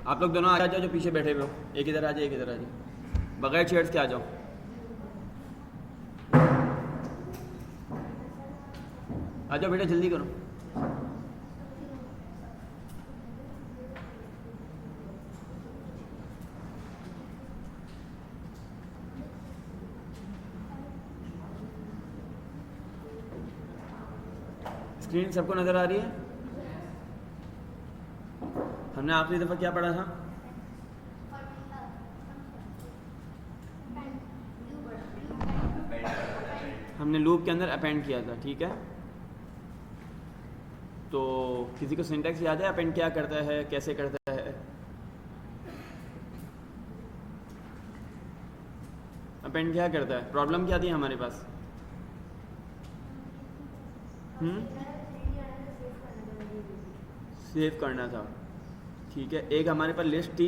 आप लोग दोनों आ जाओ जो पीछे बैठे हुए हो, एक इधर आ जाओ, एक इधर आ जाओ, बगैर चेयर्स के आ जाओ। आ जाओ बेटा, जल्दी करो। स्क्रीन सबको नज़र आ रही है? हमने आखिरी दफ़ा क्या पढ़ा था? हमने लूप के अंदर अपेंड किया था, ठीक है। तो किसी को सिंटैक्स याद है अपेंड क्या करता है, कैसे करता है? अपेंड क्या करता है? प्रॉब्लम क्या थी हमारे पास? सेव करना था, ठीक है। एक हमारे पास लिस्ट थी,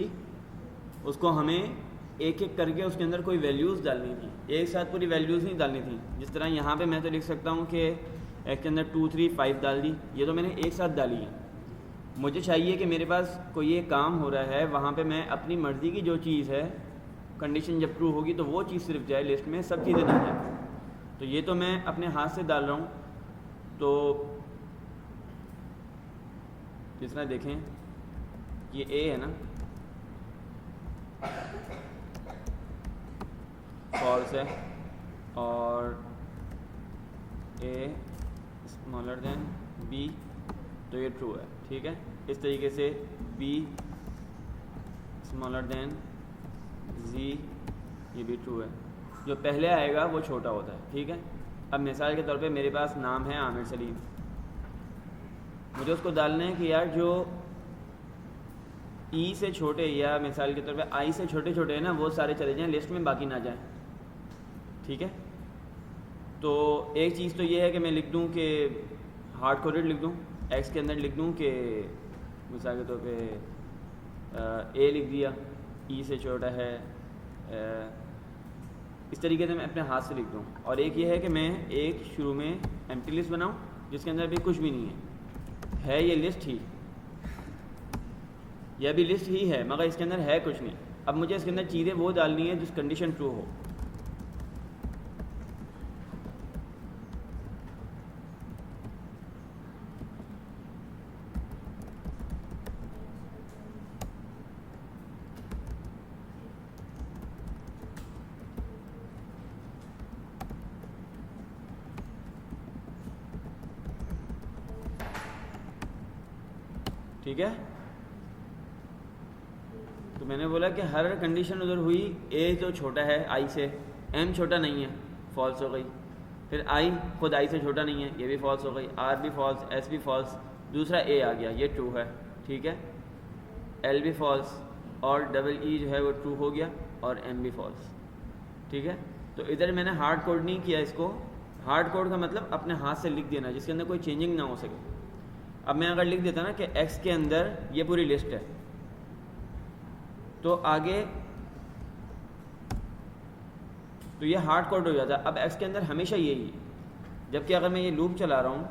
उसको हमें एक एक करके उसके अंदर कोई वैल्यूज़ डालनी थी, एक साथ पूरी वैल्यूज़ नहीं डालनी थी। जिस तरह यहाँ पे मैं तो लिख सकता हूँ कि एक के अंदर 2 3 5 डाल दी, ये तो मैंने एक साथ डाली है। मुझे चाहिए कि मेरे पास कोई ये काम हो रहा है, वहाँ पे मैं अपनी मर्ज़ी की जो चीज़ है, कंडीशन जब ट्रू होगी तो वो चीज़ सिर्फ जाए लिस्ट में, सब चीज़ें ना जाए। तो ये तो मैं अपने हाथ से डाल रहा हूँ। तो जिस तरह देखें, ये ए है ना, फॉल्स है, और ए स्मॉलर देन बी तो ये ट्रू है, ठीक है। इस तरीके से बी स्मॉलर देन जी ये भी ट्रू है। जो पहले आएगा वो छोटा होता है, ठीक है। अब मिसाल के तौर पे मेरे पास नाम है आमिर सलीम, मुझे उसको डालना है कि यार जो ई से छोटे या मिसाल के तौर पे आई से छोटे छोटे हैं ना, वो सारे चले जाएं लिस्ट में, बाकी ना जाएं, ठीक है। तो एक चीज़ तो ये है कि मैं लिख दूं कि हार्ड कोडेड लिख दूं, एक्स के अंदर लिख दूं कि मिसाल के तौर पे ए लिख दिया, ई से छोटा है, इस तरीके से मैं अपने हाथ से लिख दूं। और एक ये है कि मैं एक शुरू में एम्प्टी लिस्ट बनाऊं जिसके अंदर भी कुछ भी नहीं है ये लिस्ट ही, यह भी लिस्ट ही है मगर इसके अंदर है कुछ नहीं। अब मुझे इसके अंदर चीज़ें वो डालनी है जिस कंडीशन ट्रू हो। ठीक है, तो मैंने बोला कि हर कंडीशन उधर हुई, ए जो छोटा है आई से, एम छोटा नहीं है, फॉल्स हो गई। फिर आई खुद आई से छोटा नहीं है, ये भी फॉल्स हो गई। आर भी फॉल्स, एस भी फॉल्स, दूसरा ए आ गया, ये ट्रू है, ठीक है। एल भी फॉल्स और डबल ई जो है वो ट्रू हो गया, और एम भी फॉल्स, ठीक है। तो इधर मैंने हार्ड कोड नहीं किया इसको। हार्ड कोड का मतलब अपने हाथ से लिख देना जिसके अंदर कोई चेंजिंग ना हो सके। अब मैं अगर लिख देता ना कि एक्स के अंदर ये पूरी लिस्ट है, तो आगे तो ये हार्ड कोड हो जाता है। अब एक्स के अंदर हमेशा यही है, जबकि अगर मैं ये लूप चला रहा हूँ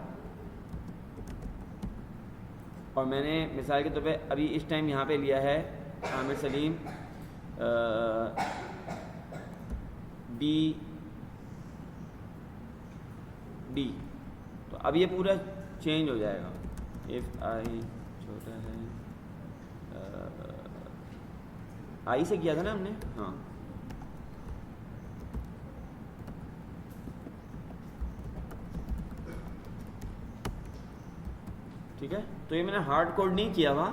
और मैंने मिसाल के तौर पे अभी इस टाइम यहाँ पे लिया है आमिर सलीम बी डी, तो अब ये पूरा चेंज हो जाएगा। इफ़ आई छोटा है, आई से किया था ना हमने, हाँ, ठीक है। तो ये मैंने हार्ड कोड नहीं किया हुआ,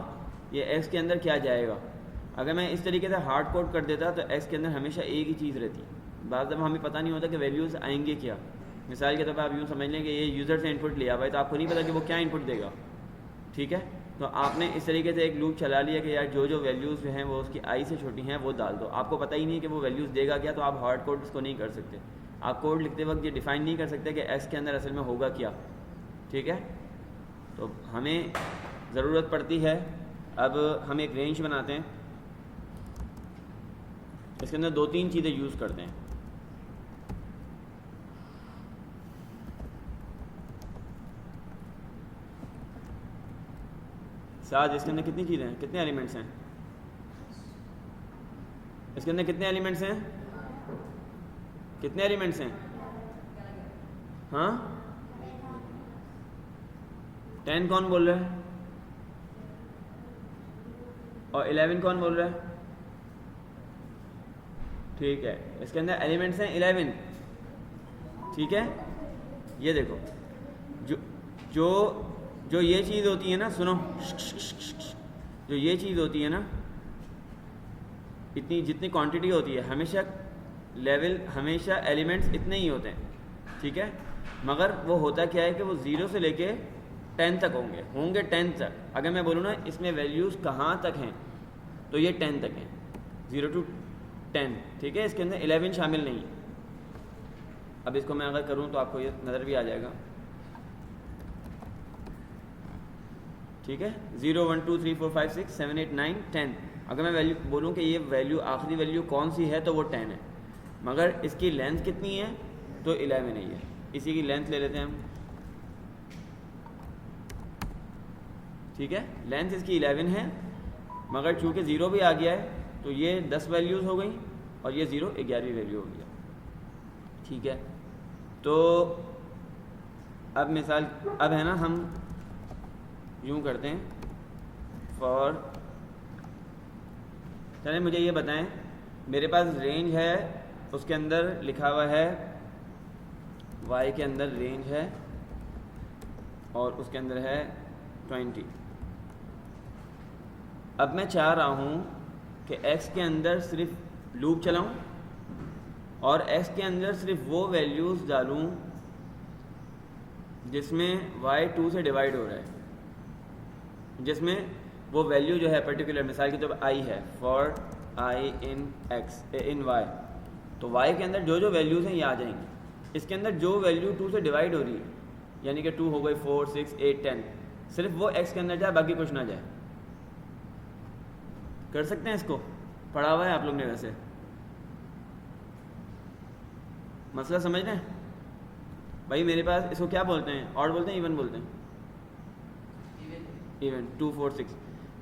ये एक्स के अंदर क्या जाएगा। अगर मैं इस तरीके से हार्ड कोड कर देता तो एक्स के अंदर हमेशा एक ही चीज़ रहती। बाद जब हमें पता नहीं होता कि वैल्यूज़ आएंगे क्या। मिसाल के तौर पर आप यूँ समझ लें कि ये यूज़र से इनपुट लिया हुआ है, तो आपको नहीं पता कि वो क्या इनपुट देगा, ठीक है। तो आपने इस तरीके से एक लूप चला लिया कि यार जो जो वैल्यूज़ जो हैं वो उसकी आई से छोटी हैं वो डाल दो। आपको पता ही नहीं कि वो वैल्यूज़ देगा क्या, तो आप हार्ड कोड इसको नहीं कर सकते। आप कोड लिखते वक्त ये डिफ़ाइन नहीं कर सकते कि एक्स के अंदर असल में होगा क्या, ठीक है। तो हमें ज़रूरत पड़ती है, अब हम एक रेंज बनाते हैं, इसके अंदर 2-3 चीज़ें यूज़ करते हैं। साथ इसके अंदर कितनी चीज़ें हैं, कितने एलिमेंट्स हैं? इसके अंदर कितने एलिमेंट्स हैं? कितने एलिमेंट्स हैं? हाँ 10 कौन बोल रहा है? और 11 कौन बोल रहा है? ठीक है, इसके अंदर एलिमेंट्स हैं 11। ठीक है, ये देखो जो जो जो ये चीज़ होती है ना, सुनो, जो ये चीज़ होती है ना, इतनी जितनी क्वांटिटी होती है, हमेशा लेवल, हमेशा एलिमेंट्स इतने ही होते हैं। ठीक है, मगर वो होता क्या है कि वो 0 से लेके 10 तक होंगे 10 तक। अगर मैं बोलूँ ना इसमें वैल्यूज़ कहाँ तक हैं, तो ये 10 तक हैं, 0 to 10। ठीक है, इसके अंदर 11 शामिल नहीं है। अब इसको मैं अगर करूँ तो आपको ये नज़र भी आ जाएगा। ठीक है, 0 1 2 3 4 5 6 7 8 9 10। अगर मैं वैल्यू बोलूँ कि ये वैल्यू, आखिरी वैल्यू कौन सी है, तो वो 10 है। मगर इसकी लेंथ कितनी है, तो 11 ही है। इसी की लेंथ ले लेते हैं हम। ठीक है, लेंथ इसकी 11 है, मगर चूँकि 0 भी आ गया है तो ये 10 वैल्यूज़ हो गई और ये 0 11वीं वैल्यू हो गया। ठीक है, तो अब मिसाल, अब है ना, हम यूँ करते हैं फॉर, चलिए मुझे ये बताएं, मेरे पास रेंज है, उसके अंदर लिखा हुआ है y के अंदर रेंज है और उसके अंदर है 20। अब मैं चाह रहा हूँ कि x के अंदर सिर्फ लूप चलाऊँ और x के अंदर सिर्फ वो वैल्यूज़ डालूँ जिसमें y 2 से डिवाइड हो रहा है, जिसमें वो वैल्यू जो है पर्टिकुलर, मिसाल की तो i है, for i in x in y, तो y के अंदर जो जो वैल्यूज़ हैं ये आ जाएंगी। इसके अंदर जो वैल्यू 2 से डिवाइड हो रही है, यानी कि 2 हो गई, 4 6 8 10, सिर्फ वो x के अंदर जाए, बाकी कुछ ना जाए। कर सकते हैं इसको? पढ़ा हुआ है आप लोग ने वैसे, मसला समझ रहे हैं भाई? मेरे पास इसको क्या बोलते हैं? ऑड बोलते हैं, इवन बोलते हैं? इवन 2 4 6।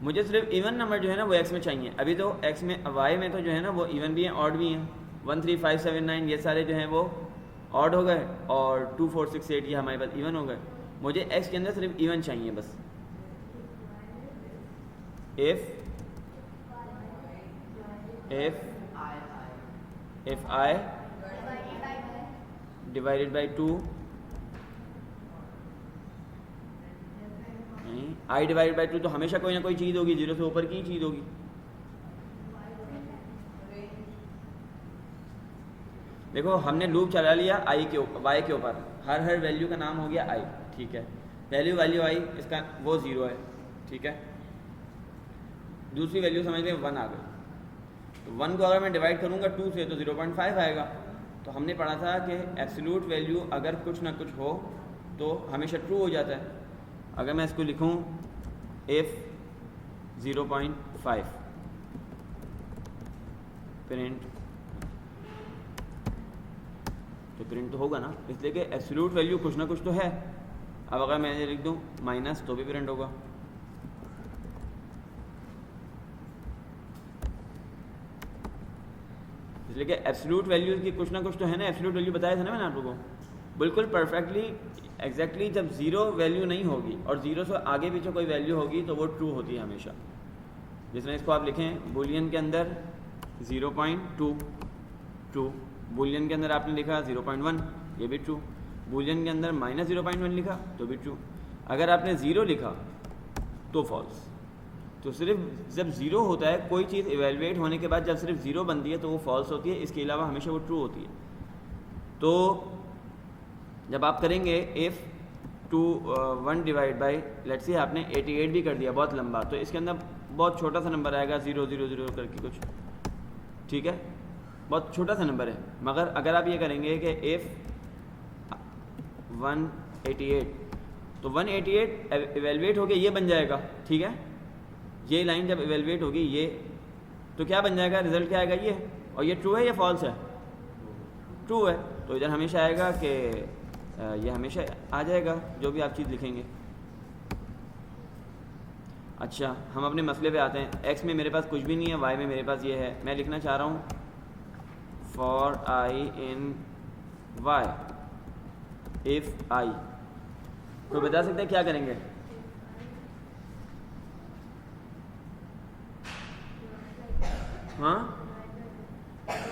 मुझे सिर्फ इवन नंबर जो है ना वो x में चाहिए। अभी तो x में, y में तो जो है ना वो इवन भी हैं, ऑड भी हैं। 1 3 5 7 9 ये सारे जो हैं वो ऑड हो गए और 2 4 6 8 ये हमारे पास इवन हो गए। मुझे x के अंदर सिर्फ इवन चाहिए बस। if I divided by 2, i divided by 2 तो हमेशा कोई ना कोई चीज़ होगी, 0 से ऊपर की ही चीज़ होगी। देखो हमने लूप चला लिया i के ऊपर, y के ऊपर, हर वैल्यू का नाम हो गया i। ठीक है, वैल्यू i, इसका वो 0 है। ठीक है, दूसरी वैल्यू समझ लें 1 आ गई, तो 1 को अगर मैं डिवाइड करूँगा 2 से तो 0.5 आएगा। तो हमने पढ़ा था कि एब्सोल्यूट वैल्यू अगर कुछ ना कुछ हो तो हमेशा ट्रू हो जाता है। अगर मैं इसको लिखूँ if 0.5 प्रिंट, तो प्रिंट तो होगा ना, इसलिए कि एब्सोल्यूट वैल्यू कुछ ना कुछ तो है। अब अगर मैं लिख दूँ माइनस तो भी प्रिंट होगा। इसलिए कि एब्सोल्यूट वैल्यू की कुछ ना कुछ तो है ना। एब्सोल्यूट वैल्यू बताया था ना मैंने आप लोगों को, बिल्कुल परफेक्टली एग्जैक्टली। जब 0 वैल्यू नहीं होगी और 0 से आगे पीछे कोई वैल्यू होगी तो वो ट्रू होती है हमेशा। जिसमें इसको आप लिखें बूलियन के अंदर 0.2 ट्रू, बूलियन के अंदर आपने लिखा 0.1 ये भी ट्रू, बूलियन के अंदर माइनस 0.1 लिखा तो भी ट्रू। अगर आपने 0 लिखा तो फॉल्स। तो सिर्फ जब 0 होता है कोई चीज़ इवेलुएट होने के बाद, जब सिर्फ 0 बनती है तो वो फॉल्स होती है, इसके अलावा हमेशा वो ट्रू होती है। तो जब आप करेंगे if 1 divide by, let's say आपने 88 भी कर दिया बहुत लंबा, तो इसके अंदर बहुत छोटा सा नंबर आएगा 0 0 0 करके कुछ। ठीक है, बहुत छोटा सा नंबर है। मगर अगर आप ये करेंगे कि इफ़ 188, तो 188 इवेलुएट होके ये बन जाएगा। ठीक है, ये लाइन जब इवेलुएट होगी ये, तो क्या बन जाएगा, रिजल्ट क्या आएगा ये, और ये ट्रू है या फॉल्स है? ट्रू है। तो इधर हमेशा आएगा कि ये हमेशा आ जाएगा जो भी आप चीज़ लिखेंगे। अच्छा, हम अपने मसले पे आते हैं। एक्स में मेरे पास कुछ भी नहीं है, वाई में मेरे पास ये है। मैं लिखना चाह रहा हूँ for I in why if I. कोई बता सकते हैं क्या करेंगे? हाँ,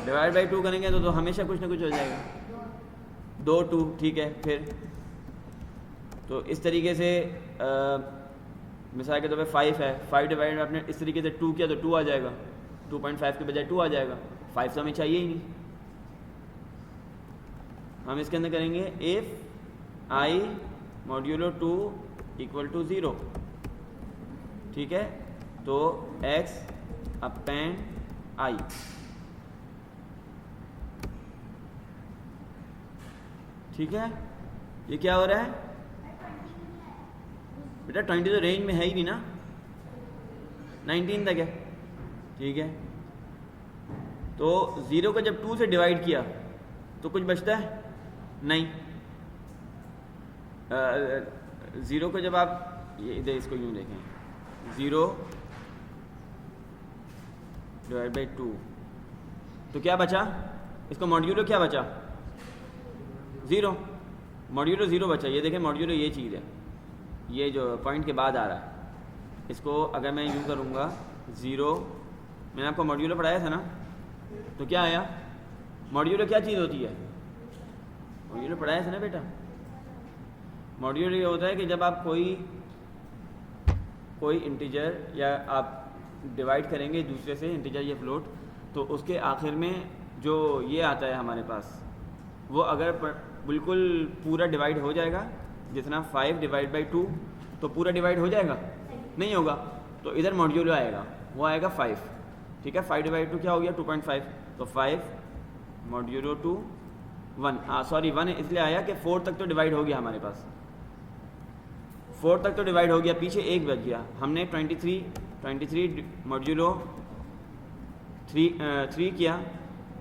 डिवाइड बाई 2 करेंगे तो हमेशा कुछ ना कुछ हो जाएगा। 2 2 ठीक है। फिर तो इस तरीके से मिसाल के तौर पे 5 है, 5 डिवाइड में आपने इस तरीके से 2 किया तो 2 आ जाएगा, 2.5 के बजाय 2 आ जाएगा। 5 तो हमें चाहिए ही नहीं। हम इसके अंदर करेंगे if I modulo 2 equal to 0, ठीक है। तो x अपेंड आई, ठीक है। ये क्या हो रहा है बेटा? 20 तो रेंज में है ही नहीं ना, 19 तक है, ठीक है। तो 0 को जब 2 से डिवाइड किया तो कुछ बचता है नहीं। 0 को जब आप ये इधर इसको यूँ देखें, 0 डिवाइड बाई 2 तो क्या बचा? इसको मॉड्यूलो क्या बचा? 0। मॉड्यूलो 0 बचा। ये देखें मॉड्यूलो ये चीज़ है, ये जो पॉइंट के बाद आ रहा है। इसको अगर मैं यूँ करूँगा 0, मैंने आपको मॉड्यूलो पढ़ाया था ना, तो क्या आया? मॉड्यूलो क्या चीज़ होती है? मॉड्यूलो पढ़ाया था ना बेटा। मॉड्यूलो ये होता है कि जब आप कोई इंटीजर या आप डिवाइड करेंगे दूसरे से, इंटीजर या फ्लोट, तो उसके आखिर में जो ये आता है हमारे पास, वो अगर बिल्कुल पूरा डिवाइड हो जाएगा, जितना 5 डिवाइड बाई 2, तो पूरा डिवाइड हो जाएगा? नहीं होगा। तो इधर मॉड्यूलो आएगा, वो आएगा 5, ठीक है। 5 डिवाइड 2 क्या हो गया? 2.5। तो 5 मॉड्यूलो 2 1, सॉरी 1 इसलिए आया कि 4 तक तो डिवाइड हो गया हमारे पास, 4 तक तो डिवाइड हो गया, पीछे 1 बच गया। हमने 23 मॉड्यूलो 3 किया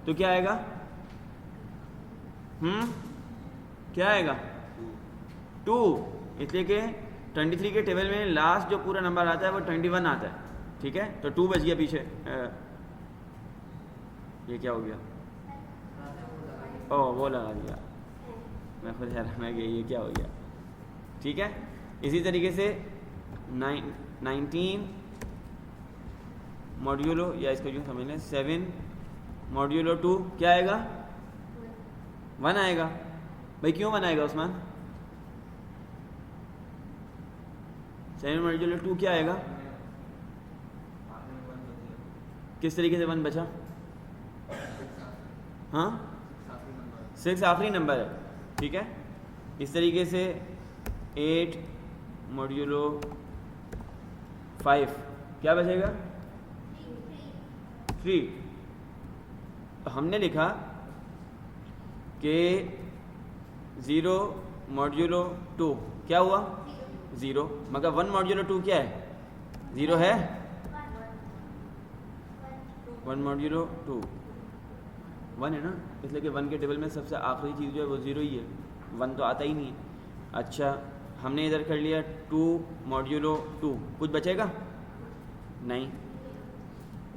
तो क्या आएगा? क्या आएगा? 2। इसलिए कि 23 के टेबल में लास्ट जो पूरा नंबर आता है वो 21 आता है, ठीक है। तो 2 बच गया पीछे। ये क्या हो गया? ओह, वो लगा दिया, मैं खुद हैरान मैं ये क्या हो गया, ठीक है। इसी तरीके से 19 मॉड्यूलो, या इसको यूँ समझ लें 7 मॉड्यूलो 2 क्या आएगा? 1 आएगा। भाई क्यों 1 आएगा उस्मान? 7 मॉड्यूलो 2 क्या आएगा? किस तरीके से 1 बचा? हाँ, 6 आखिरी नंबर है, ठीक है। इस तरीके से 8 मॉड्यूलो 5 क्या बचेगा? 3। तो हमने लिखा कि 0 मॉड्यूलो 2 क्या हुआ? 0। मगर 1 मॉड्यूलो 2 क्या है? 0 है। 1 मॉड्यूलो 2 1 है ना, इसलिए कि 1 के टेबल में सबसे आखिरी चीज़ जो है वो 0 ही है, 1 तो आता ही नहीं है। अच्छा, हमने इधर कर लिया 2 मॉड्यूलो 2, कुछ बचेगा नहीं।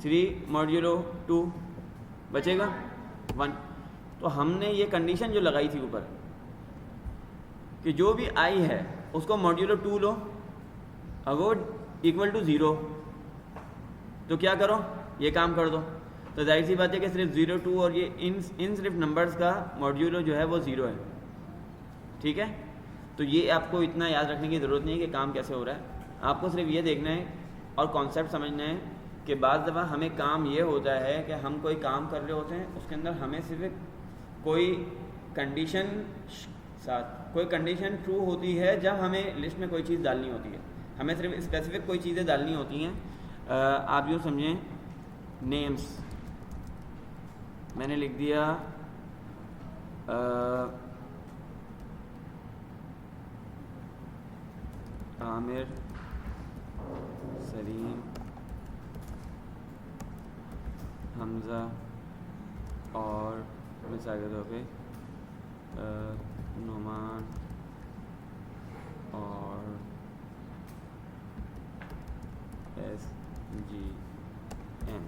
3 मॉड्यूलो 2 बचेगा 1। तो हमने ये कंडीशन जो लगाई थी ऊपर कि जो भी आई है उसको मॉड्यूलो 2 लो, अगर इक्वल टू 0 तो क्या करो? ये काम कर दो। तो जाहिर सी बात है कि सिर्फ 0 2 और ये इन सिर्फ नंबर्स का मॉड्यूलो जो है वो 0 है, ठीक है। तो ये आपको इतना याद रखने की ज़रूरत नहीं है कि काम कैसे हो रहा है, आपको सिर्फ ये देखना है और कॉन्सेप्ट समझना है कि बाज़ दफ़ा हमें काम ये होता है कि हम कोई काम कर रहे होते हैं, उसके अंदर हमें सिर्फ कोई कंडीशन ट्रू होती है जब हमें लिस्ट में कोई चीज़ डालनी होती है, हमें सिर्फ स्पेसिफिक कोई चीज़ें डालनी होती हैं। आप यूँ समझें, नेम्स मैंने लिख दिया आमिर, सलीम, हमज़ा और मिसाल के तौर पे नुमान और जी एम।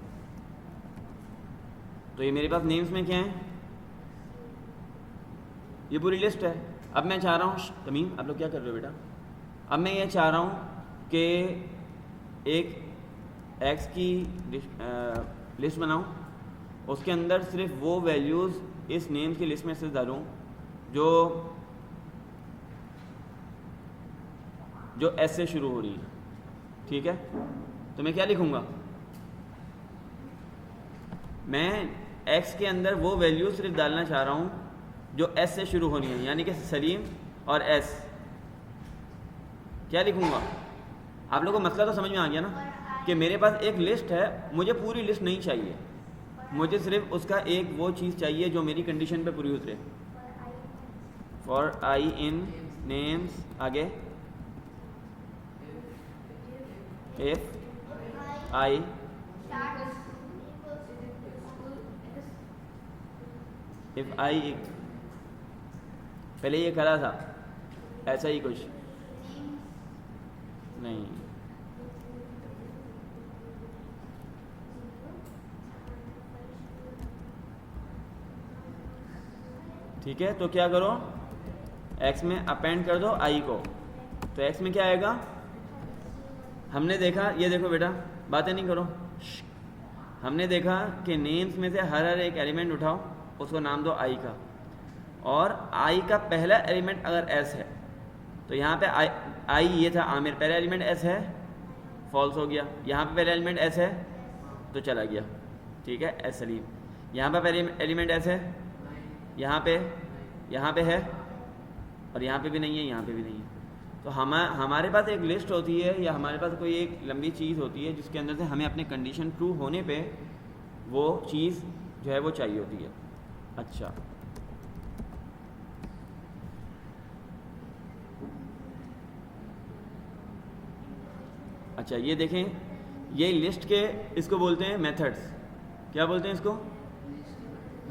तो ये मेरे पास नेम्स में क्या है, ये पूरी लिस्ट है। अब मैं चाह रहा हूँ, तमीम आप लोग क्या कर रहे हो बेटा, अब मैं ये चाह रहा हूँ कि एक एक्स की लिस्ट बनाऊँ, उसके अंदर सिर्फ वो वैल्यूज़ इस नेम्स की लिस्ट में से डालूँ जो एस से शुरू हो रही है, ठीक है। तो मैं क्या लिखूँगा, मैं एक्स के अंदर वो वैल्यू सिर्फ डालना चाह रहा हूँ जो एस से शुरू होनी है, यानी कि सलीम और एस। क्या लिखूँगा, आप लोगों को मसला तो समझ में आ गया ना, कि मेरे पास एक लिस्ट है, मुझे पूरी लिस्ट नहीं चाहिए, मुझे सिर्फ उसका एक वो चीज़ चाहिए जो मेरी कंडीशन पे पूरी उतरे। फॉर आई इन नेम्स, आगे इफ आई पहले ये करा था ऐसा ही कुछ नहीं, ठीक है। तो क्या करो, एक्स में अपेंड कर दो आई को, तो एक्स में क्या आएगा, हमने देखा, ये देखो बेटा बातें नहीं करो, हमने देखा कि नेम्स में से हर एक एलिमेंट उठाओ, उसको नाम दो आई का, और आई का पहला एलिमेंट अगर एस है तो यहाँ पे आई ये था आमिर, पहला एलिमेंट एस है, फॉल्स हो गया। यहाँ पे पहला एलिमेंट एस है तो चला गया, ठीक है, एस सलीम। यहाँ पे पहले एलिमेंट एस है, यहाँ पे है, और यहाँ पे भी नहीं है, यहाँ पे भी नहीं है। तो हमारे पास एक लिस्ट होती है, या हमारे पास कोई एक लंबी चीज़ होती है जिसके अंदर से हमें अपने कंडीशन ट्रू होने पे वो चीज़ जो है वो चाहिए होती है। अच्छा ये देखें, ये लिस्ट के इसको बोलते हैं मेथड्स। क्या बोलते हैं इसको,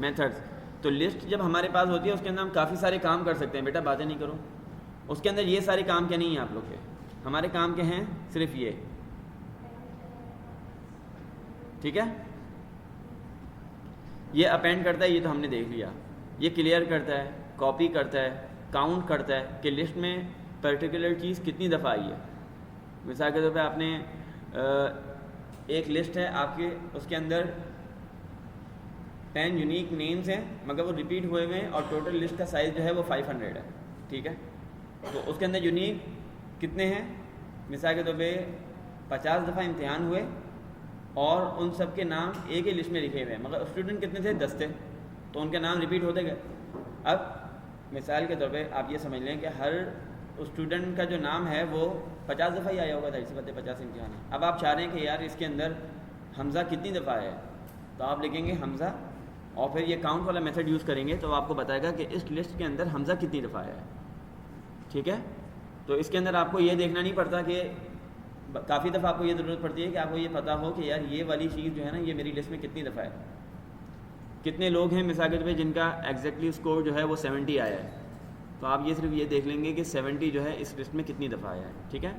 मेथड्स। तो लिस्ट जब हमारे पास होती है उसके अंदर हम काफ़ी सारे काम कर सकते हैं, बेटा बातें नहीं करो, उसके अंदर ये सारे काम के नहीं हैं आप लोग के, हमारे काम के हैं सिर्फ ये, ठीक है। ये अपेंड करता है, ये तो हमने देख लिया, ये क्लियर करता है, कॉपी करता है, काउंट करता है कि लिस्ट में पर्टिकुलर चीज़ कितनी दफ़ा आई है। मिसाल के तौर पे आपने एक लिस्ट है आपके, उसके अंदर 10 यूनिक नेम्स हैं मगर वो रिपीट हुए हुए हैं, और टोटल लिस्ट का साइज़ जो है वो 500 है, ठीक है। तो उसके अंदर यूनिक कितने हैं, मिसाल के तौर पे 50 दफ़ा इम्तिहान हुए और उन सब के नाम एक ही लिस्ट में लिखे हुए हैं, मगर स्टूडेंट कितने थे, 10 थे, तो उनके नाम रिपीट होते गए। अब मिसाल के तौर पे आप ये समझ लें कि हर स्टूडेंट का जो नाम है वो 50 दफ़ा ही आया होगा, जाहिर सी बात है 50 इम्तिहान है। अब आप चाह रहे हैं कि यार इसके अंदर हमज़ा कितनी दफ़ा आया है, तो आप लिखेंगे हमज़ा, और फिर ये काउंट वाला मेथड यूज़ करेंगे तो आपको बताएगा कि इस लिस्ट के अंदर हमज़ा कितनी दफ़ा आया है, ठीक है। तो इसके अंदर आपको ये देखना नहीं पड़ता कि काफ़ी दफ़ा आपको ये ज़रूरत पड़ती है कि आपको ये पता हो कि यार ये वाली चीज़ जो है ना, ये मेरी लिस्ट में कितनी दफ़ा है। कितने लोग हैं मिसाल के तौर पे जिनका एग्जैक्टली स्कोर जो है वो 70 आया है, तो आप ये सिर्फ ये देख लेंगे कि 70 जो है इस लिस्ट में कितनी दफ़ा आया है, ठीक है।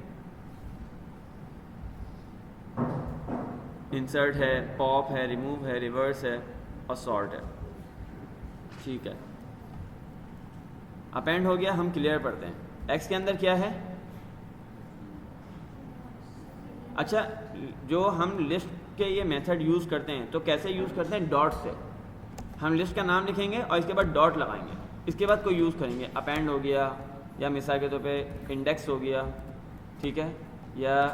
इंसर्ट है, पॉप है, रिमूव है, रिवर्स है और सॉर्ट है, ठीक है। अपेंड हो गया, हम क्लियर पढ़ते हैं। एक्स के अंदर क्या है, अच्छा जो हम लिस्ट के ये मेथड यूज़ करते हैं तो कैसे यूज़ करते हैं, डॉट से। हम लिस्ट का नाम लिखेंगे और इसके बाद डॉट लगाएंगे, इसके बाद कोई यूज़ करेंगे। अपेंड हो गया, या मिसाल के तौर पे इंडेक्स हो गया, ठीक है, या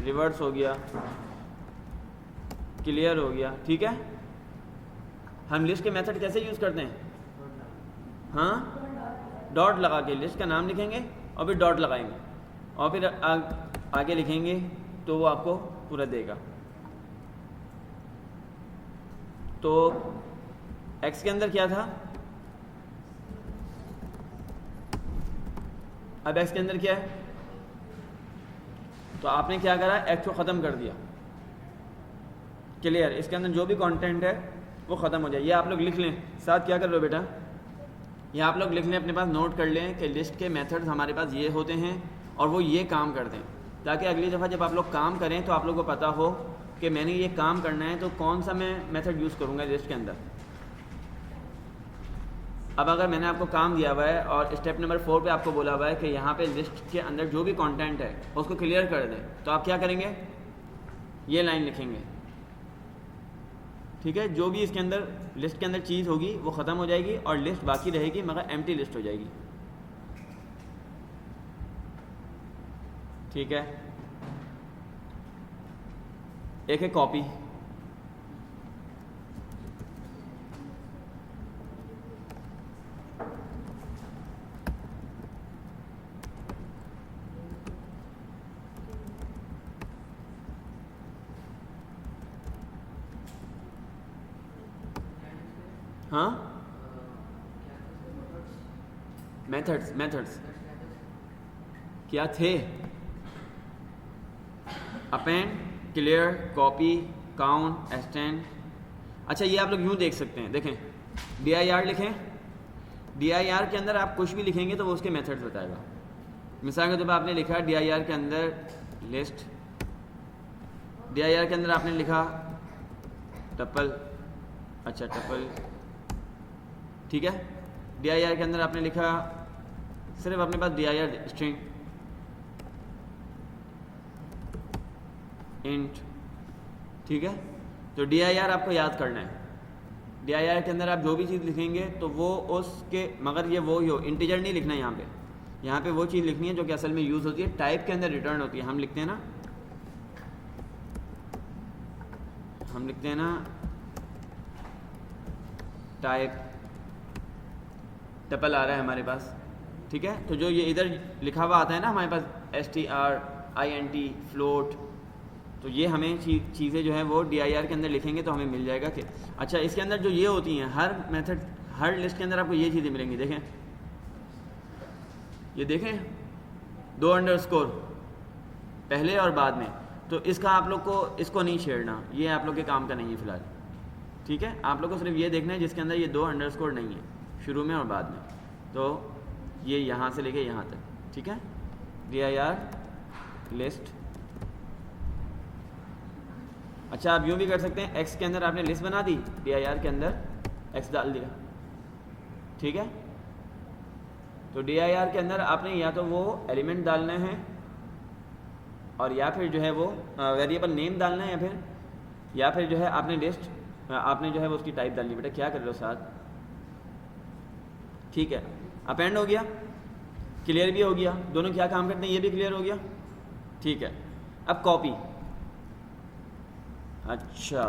रिवर्स हो गया, क्लियर हो गया, ठीक है। हम लिस्ट के मेथड कैसे यूज़ करते हैं, हाँ, डॉट लगा के लिस्ट का नाम लिखेंगे और फिर डॉट लगाएंगे और फिर आगे लिखेंगे तो वो आपको पूरा देगा। तो एक्स के अंदर क्या था, अब एक्स के अंदर क्या है, तो आपने क्या करा, एक्स को ख़त्म कर दिया, क्लियर। इसके अंदर जो भी कंटेंट है वो ख़त्म हो जाए। ये आप लोग लिख लें, साथ क्या कर रहे हो बेटा, ये आप लोग लिख लें, अपने पास नोट कर लें कि लिस्ट के मेथड्स हमारे पास ये होते हैं और वो ये काम करते हैं, ताकि अगली दफ़ा जब आप लोग काम करें तो आप लोग को पता हो कि मैंने ये काम करना है तो कौन सा मैं मेथड यूज़ करूँगा लिस्ट के अंदर। अब अगर मैंने आपको काम दिया हुआ है और स्टेप नंबर 4 पे आपको बोला हुआ है कि यहाँ पे लिस्ट के अंदर जो भी कंटेंट है उसको क्लियर कर दें, तो आप क्या करेंगे, ये लाइन लिखेंगे, ठीक है। जो भी इसके अंदर लिस्ट के अंदर चीज़ होगी वो ख़त्म हो जाएगी और लिस्ट बाकी रहेगी मगर एम्प्टी लिस्ट हो जाएगी, ठीक है। एक है कॉपी, हाँ मेथड्स क्या थे, append, clear, copy, count, extend. अच्छा ये आप लोग यूँ देख सकते हैं, देखें dir लिखें, dir के अंदर आप कुछ भी लिखेंगे तो वो उसके मेथड्स बताएगा। मिसाल के तौर पर आपने लिखा dir के अंदर लिस्ट, dir के अंदर आपने लिखा टपल, अच्छा टपल, ठीक है। dir के अंदर आपने लिखा सिर्फ अपने पास dir स्ट्रिंग, इंट, ठीक है। तो dir आपको याद करना है, dir के अंदर आप जो भी चीज़ लिखेंगे तो वो उसके, मगर ये वो ही हो, इंटीजर नहीं लिखना है यहाँ पे वो चीज़ लिखनी है जो कि असल में यूज़ होती है, टाइप के अंदर रिटर्न होती है। हम लिखते हैं ना टाइप, टपल आ रहा है हमारे पास, ठीक है। तो जो ये इधर लिखा हुआ आता है ना हमारे पास str, int, फ्लोट, तो ये हमें चीज़ें जो है वो dir के अंदर लिखेंगे तो हमें मिल जाएगा कि अच्छा इसके अंदर जो ये होती हैं, हर मेथड हर लिस्ट के अंदर आपको ये चीज़ें मिलेंगी। देखें ये देखें 2 अंडरस्कोर पहले और बाद में, तो इसका आप लोग को इसको नहीं छेड़ना, ये आप लोग के काम का नहीं है फ़िलहाल, ठीक है। आप लोग को सिर्फ ये देखना है जिसके अंदर ये 2 अंडरस्कोर नहीं है, शुरू में और बाद में, तो ये यहाँ से लेके यहाँ तक, ठीक है। dir list. अच्छा आप यूँ भी कर सकते हैं, x के अंदर आपने लिस्ट बना दी, dir के अंदर x डाल दिया, ठीक है। तो dir के अंदर आपने या तो वो एलिमेंट डालना है और या फिर जो है वो वेरिएबल नेम डालना है, या फिर जो है आपने लिस्ट आपने जो है वो उसकी टाइप डालनी। बेटा क्या कर लो साथ, ठीक है। अपेंड हो गया, क्लियर भी हो गया, दोनों क्या काम करते हैं, ये भी क्लियर हो गया, ठीक है। अब कॉपी, अच्छा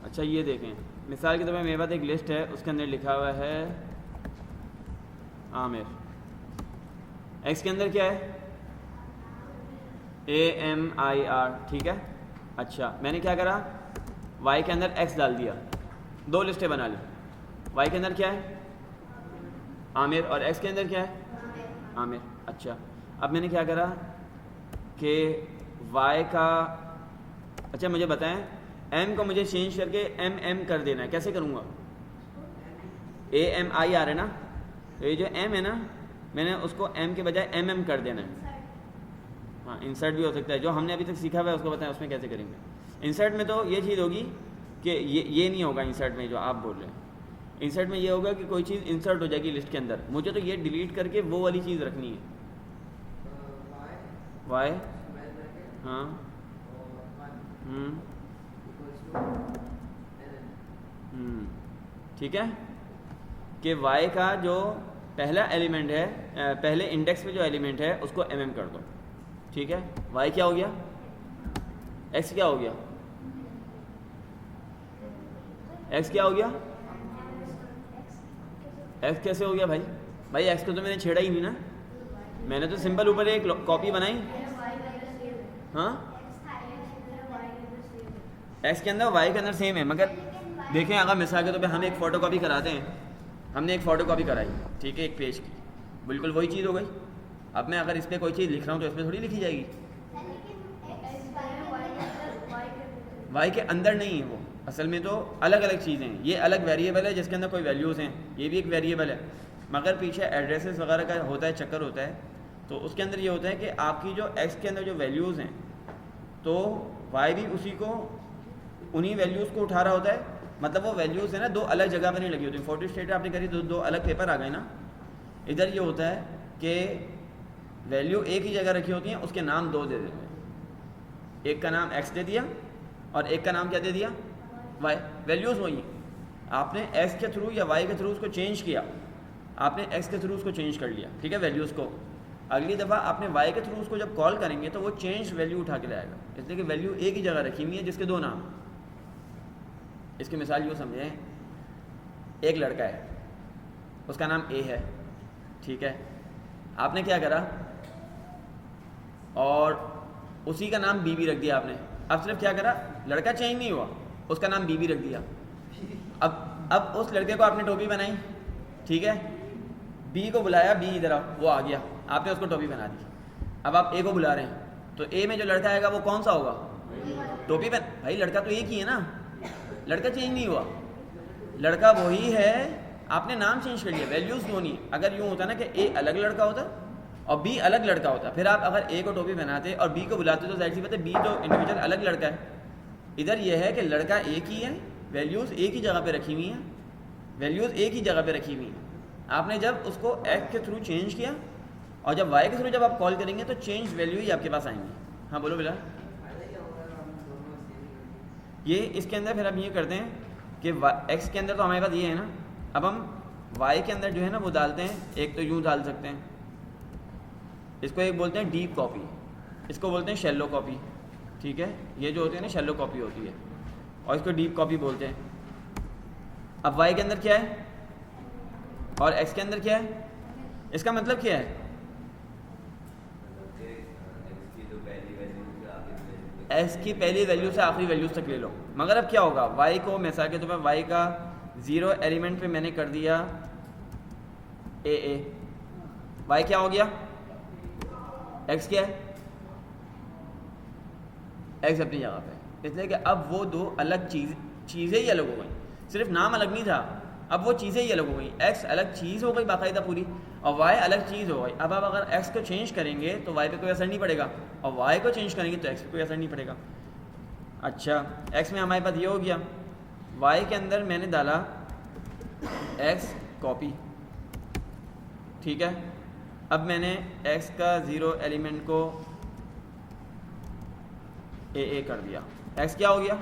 अच्छा ये देखें, मिसाल के तौर पर मेरे पास एक लिस्ट है, उसके अंदर लिखा हुआ है आमिर, एक्स के अंदर क्या है AMIR, ठीक है। अच्छा मैंने क्या करा, वाई के अंदर एक्स डाल दिया, 2 लिस्टें बना ली। वाई के अंदर क्या है आमिर और एक्स के अंदर क्या है आमिर। अच्छा अब मैंने क्या करा कि वाई का, अच्छा मुझे बताएं एम को मुझे चेंज करके MM कर देना है, कैसे करूँगा, AMIR है ना, तो ये जो M है ना मैंने उसको M के बजाय MM कर देना है। हाँ इंसर्ट भी हो सकता है, जो हमने अभी तक सीखा हुआ है उसको बताएं उसमें कैसे करेंगे। इंसर्ट में तो ये चीज़ होगी कि ये नहीं होगा इंसर्ट में जो आप बोल रहे हैं। इंसर्ट में ये होगा कि कोई चीज़ इंसर्ट हो जाएगी लिस्ट के अंदर, मुझे तो ये डिलीट करके वो वाली चीज़ रखनी है, वाई, हाँ, ठीक है, कि y का जो पहला एलिमेंट है, पहले इंडेक्स पे जो एलिमेंट है उसको mm कर दो, ठीक है। y क्या हो गया, x क्या हो गया, x क्या हो गया, x कैसे हो गया भाई, भाई x को तो मैंने छेड़ा ही नहीं ना, मैंने तो सिंपल ऊपर एक कॉपी बनाई, हाँ, x के अंदर y के अंदर सेम है, मगर देखें अगर मिसाल के तौर पे हम एक फ़ोटो कॉपी कराते हैं, हमने एक फ़ोटो कॉपी कराई, ठीक है, एक पेज की, बिल्कुल वही चीज़ हो गई। अब मैं अगर इस पर कोई चीज़ लिख रहा हूँ तो इस पर थोड़ी लिखी जाएगी, y के अंदर नहीं है वो, असल में तो अलग अलग चीज़ें हैं, ये अलग वेरिएबल है जिसके अंदर कोई वैल्यूज़ हैं, ये भी एक वेरिएबल है, मगर पीछे एड्रेसेस वगैरह का होता है, चक्कर होता है, तो उसके अंदर ये होता है कि आपकी जो x के अंदर जो वैल्यूज़ हैं तो y भी उसी को, उन्हीं वैल्यूज़ को उठा रहा होता है, मतलब वो वैल्यूज़ है ना दो अलग जगह पर नहीं लगी होती। फोटो स्टेट आपने करी तो दो अलग पेपर आ गए ना, इधर ये होता है कि वैल्यू एक ही जगह रखी होती हैं, उसके नाम दो दे देते हैं, एक का नाम x दे दिया और एक का नाम क्या दे दिया, y, वैल्यूज़ वही हैं, आपने x के थ्रू या y के थ्रू उसको चेंज किया, आपने x के थ्रू उसको चेंज कर लिया, ठीक है, वैल्यूज़ को, अगली दफ़ा आपने y के थ्रू उसको जब कॉल करेंगे तो वो चेंज वैल्यू उठा के लाएगा, इसलिए कि वैल्यू एक ही जगह रखी हुई है जिसके दो नाम। इसकी मिसाल यूँ समझें, एक लड़का है, उसका नाम A है, ठीक है, आपने क्या करा और उसी का नाम B भी रख दिया आपने, अब सिर्फ क्या करा, लड़का चेंज नहीं हुआ, उसका नाम B भी रख दिया, अब उस लड़के को आपने टोपी बनाई, ठीक है, B को बुलाया, B इधर आओ, वो आ गया, आपने उसको टोपी बना दी, अब आप A को बुला रहे हैं तो A में जो लड़का आएगा वो कौन सा होगा, टोपी पहन, भाई लड़का तो एक ही है ना, लड़का चेंज नहीं हुआ, लड़का वही है, आपने नाम चेंज कर लिया, वैल्यूज़ दो नहीं। अगर यूँ होता ना कि A अलग लड़का होता और B अलग लड़का होता, फिर आप अगर A को टोपी पहनाते और B को बुलाते तो जाहिर सी बात है B तो इंडिविजुअल अलग लड़का है। इधर यह है कि लड़का एक ही है, वैल्यूज़ एक ही जगह पे रखी हुई हैं, वैल्यूज़ एक ही जगह पे रखी हुई हैं, आपने जब उसको x के थ्रू चेंज किया और जब y के थ्रू जब आप कॉल करेंगे तो चेंज वैल्यू ही आपके पास आएंगी। हाँ बोलो बिलाल। ये इसके अंदर फिर हम ये करते हैं कि x के अंदर तो हमारे पास ये है ना, अब हम y के अंदर जो है ना वो डालते हैं, एक तो यूँ डाल सकते हैं, इसको एक बोलते हैं डीप कॉपी, इसको बोलते हैं शैलो कॉपी, ठीक है, ये जो होती है ना शैलो कॉपी होती है और इसको डीप कॉपी बोलते हैं। अब y के अंदर क्या है और x के अंदर क्या है, इसका मतलब क्या है, x की पहली वैल्यू से आखिरी वैल्यूज तक ले लो, मगर अब क्या होगा, y को मिसाल के तौर पर y का 0 एलिमेंट पे मैंने कर दिया a, y क्या हो गया, x क्या है, x अपनी जगह पे, इसलिए कि अब वो दो अलग चीज़ें ही अलग हो गई, सिर्फ नाम अलग नहीं था, अब वो चीज़ें ही अलग हो गई, x अलग चीज़ हो गई बाकायदा पूरी और y अलग चीज़ हो गई। अब आप अगर x को चेंज करेंगे तो y पे कोई असर नहीं पड़ेगा और y को चेंज करेंगे तो x पे कोई असर नहीं पड़ेगा। अच्छा, x में हमारे पास ये हो गया, y के अंदर मैंने डाला x कॉपी, ठीक है, अब मैंने x का 0 एलिमेंट को a कर दिया, x क्या हो गया,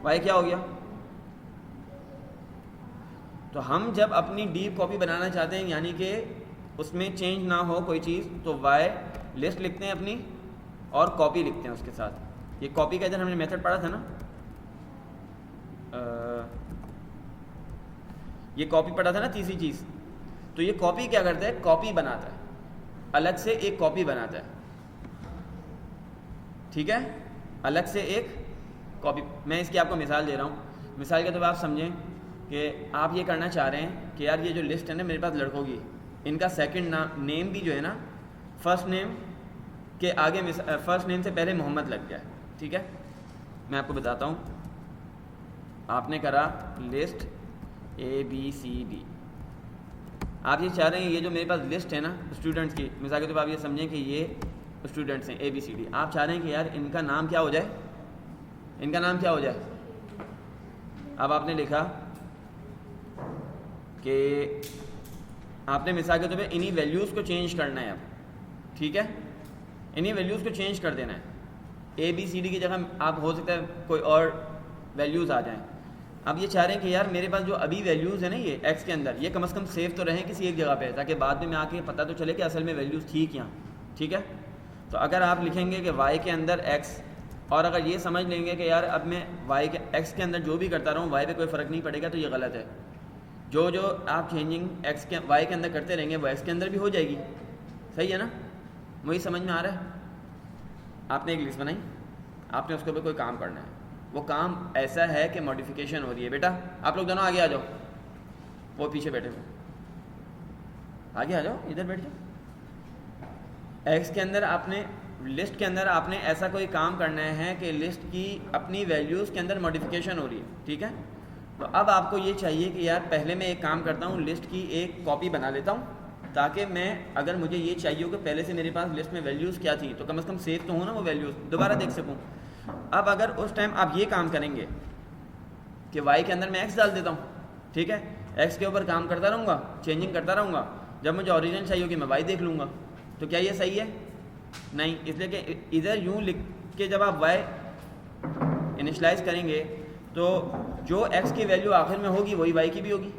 y क्या हो गया। तो हम जब अपनी डीप कॉपी बनाना चाहते हैं यानी कि उसमें चेंज ना हो कोई चीज़, तो y लिस्ट लिखते हैं अपनी और कॉपी लिखते हैं उसके साथ। ये कॉपी का इधर हमने मेथड पढ़ा था ना, ये कॉपी पढ़ा था ना, तीसरी चीज़। तो ये कॉपी क्या करता है, कॉपी बनाता है, अलग से एक कॉपी बनाता है, ठीक है, अलग से एक कॉपी। मैं इसकी आपको मिसाल दे रहा हूँ, मिसाल के तौर पर आप समझें कि आप ये करना चाह रहे हैं कि यार ये जो लिस्ट है ना मेरे पास लड़कों की, इनका सेकंड नेम भी जो है ना फर्स्ट नेम के आगे फर्स्ट नेम से पहले मोहम्मद लग गया है, ठीक है। मैं आपको बताता हूँ, आपने करा लिस्ट ABCD, आप ये चाह रहे हैं ये जो मेरे पास लिस्ट है ना स्टूडेंट्स की, मिसाल के तौर पर आप ये समझें कि ये स्टूडेंट्स हैं ABCD, आप चाह रहे हैं कि यार इनका नाम क्या हो जाए, इनका नाम क्या हो जाए। अब आपने लिखा कि आपने मिसाल के तौर पे इन्हीं वैल्यूज़ को चेंज करना है अब, ठीक है, इन्हीं वैल्यूज़ को चेंज कर देना है। ABCD की जगह आप हो सकता है कोई और वैल्यूज़ आ जाएं। अब ये चाह रहे हैं कि यार मेरे पास जो अभी वैल्यूज़ है ना ये x के अंदर, ये कम से कम सेव तो रहें किसी एक जगह पे, ताकि बाद में आके पता तो चले कि असल में वैल्यूज़ थी क्या। ठीक है, तो अगर आप लिखेंगे कि y के अंदर x, और अगर ये समझ लेंगे कि यार अब मैं y के x के अंदर जो भी करता रहूँ y पे कोई फ़र्क नहीं पड़ेगा, तो ये गलत है। जो जो आप चेंजिंग x के y के अंदर करते रहेंगे वो x के अंदर भी हो जाएगी। सही है ना, वही समझ में आ रहा है। आपने एक लिस्ट बनाई, आपने उसके ऊपर कोई काम करना है, वो काम ऐसा है कि मॉडिफिकेशन हो रही है। बेटा आप लोग दोनों आगे आ जाओ, वो पीछे बैठे हो, आगे आ जाओ, इधर बैठ जाओ। एक्स के अंदर आपने लिस्ट के अंदर आपने ऐसा कोई काम करना है कि लिस्ट की अपनी वैल्यूज़ के अंदर मॉडिफिकेशन हो रही है। ठीक है, तो अब आपको ये चाहिए कि यार पहले मैं एक काम करता हूँ, लिस्ट की एक कॉपी बना लेता हूँ, ताकि मैं अगर मुझे ये चाहिए हो कि पहले से मेरे पास लिस्ट में वैल्यूज़ क्या थी, तो कम से कम सेव तो हो ना वो वैल्यूज़, दोबारा देख सकूँ। अब अगर उस टाइम आप ये काम करेंगे कि y के अंदर मैं x डाल देता हूँ, ठीक है, x के ऊपर काम करता रहूँगा, चेंजिंग करता रहूँगा, जब मुझे ओरिजिनल चाहिए होगी मैं y देख लूँगा, तो क्या ये सही है? नहीं, इसलिए कि इधर यूँ लिख के जब आप y इनिशलाइज करेंगे तो जो x की वैल्यू आखिर में होगी वही y की भी होगी।